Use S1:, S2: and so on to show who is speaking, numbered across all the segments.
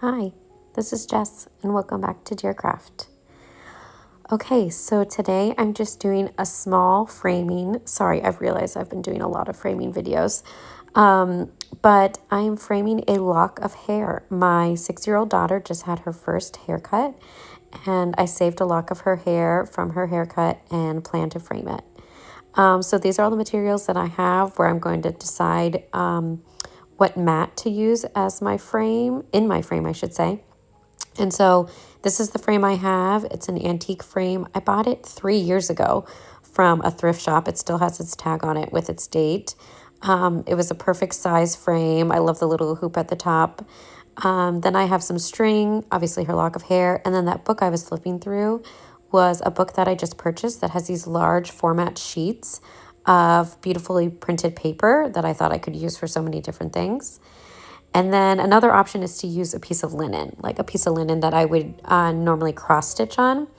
S1: Hi, this is Jess, and welcome back to Dear Craft. Okay, so today I'm just doing a small framing. Sorry, I've realized I've been doing a lot of framing videos, but I'm framing a lock of hair. My 6-year-old daughter just had her first haircut, and I saved a lock of her hair from her haircut and plan to frame it. So these are all the materials that I have where I'm going to decide what mat to use as my frame, in my frame, I should say. And so this is the frame I have. It's an antique frame. I bought it 3 years ago from a thrift shop. It still has its tag on it with its date. It was a perfect size frame. I love the little hoop at the top. Then I have some string, obviously her lock of hair. And then that book I was flipping through was a book that I just purchased that has these large format sheets of beautifully printed paper that I thought I could use for so many different things. And then another option is to use a piece of linen, like a piece of linen that I would normally cross stitch on.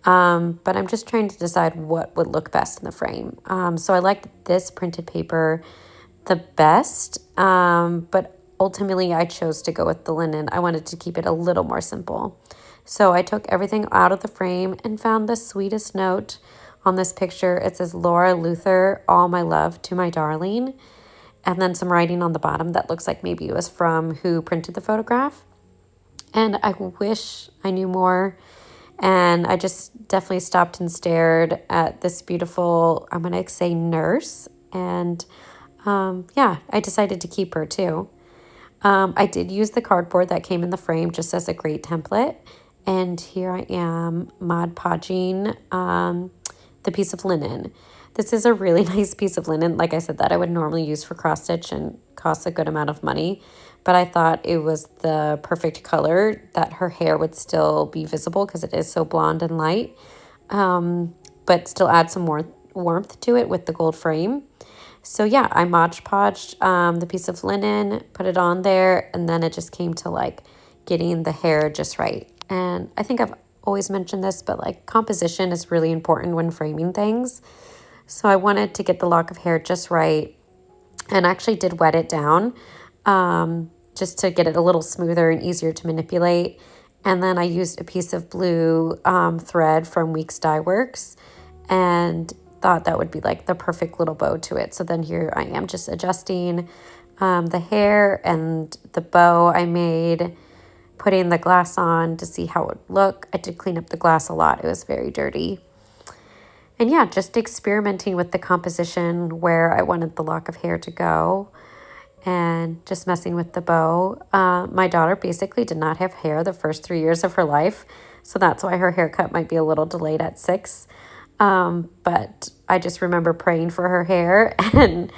S1: But I'm just trying to decide what would look best in the frame. So I liked this printed paper the best, but ultimately I chose to go with the linen. I wanted to keep it a little more simple. So I took everything out of the frame and found the sweetest note on this picture. It says, "Laura Luther, all my love to my darling." And then some writing on the bottom that looks like maybe it was from who printed the photograph. And I wish I knew more. And I just definitely stopped and stared at this beautiful, I'm going to say nurse. And yeah, I decided to keep her too. I did use the cardboard that came in the frame just as a great template. And here I am Mod Podging the piece of linen. This is a really nice piece of linen, like I said, that I would normally use for cross stitch and costs a good amount of money. But I thought it was the perfect color that her hair would still be visible because it is so blonde and light, but still add some more warmth to it with the gold frame. So yeah, I Mod Podged the piece of linen, put it on there, and then it just came to like getting the hair just right. And I think I've always mentioned this, but like composition is really important when framing things. So I wanted to get the lock of hair just right, and actually did wet it down just to get it a little smoother and easier to manipulate. And then I used a piece of blue thread from Weeks Dye Works and thought that would be like the perfect little bow to it. So then here I am just adjusting the hair and the bow I made, putting the glass on to see how it would look. I did clean up the glass a lot. It was very dirty. And yeah, just experimenting with the composition, where I wanted the lock of hair to go, and just messing with the bow. My daughter basically did not have hair the first 3 years of her life, so that's why her haircut might be a little delayed at 6. But I just remember praying for her hair, and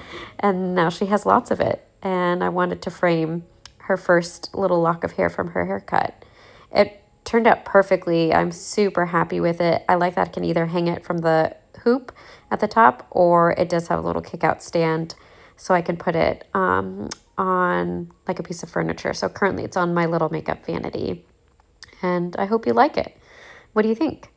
S1: now she has lots of it. And I wanted to frame her first little lock of hair from her haircut. It turned out perfectly. I'm super happy with it. I like that I can either hang it from the hoop at the top, or it does have a little kick out stand so I can put it on like a piece of furniture. So currently it's on my little makeup vanity, and I hope you like it. What do you think?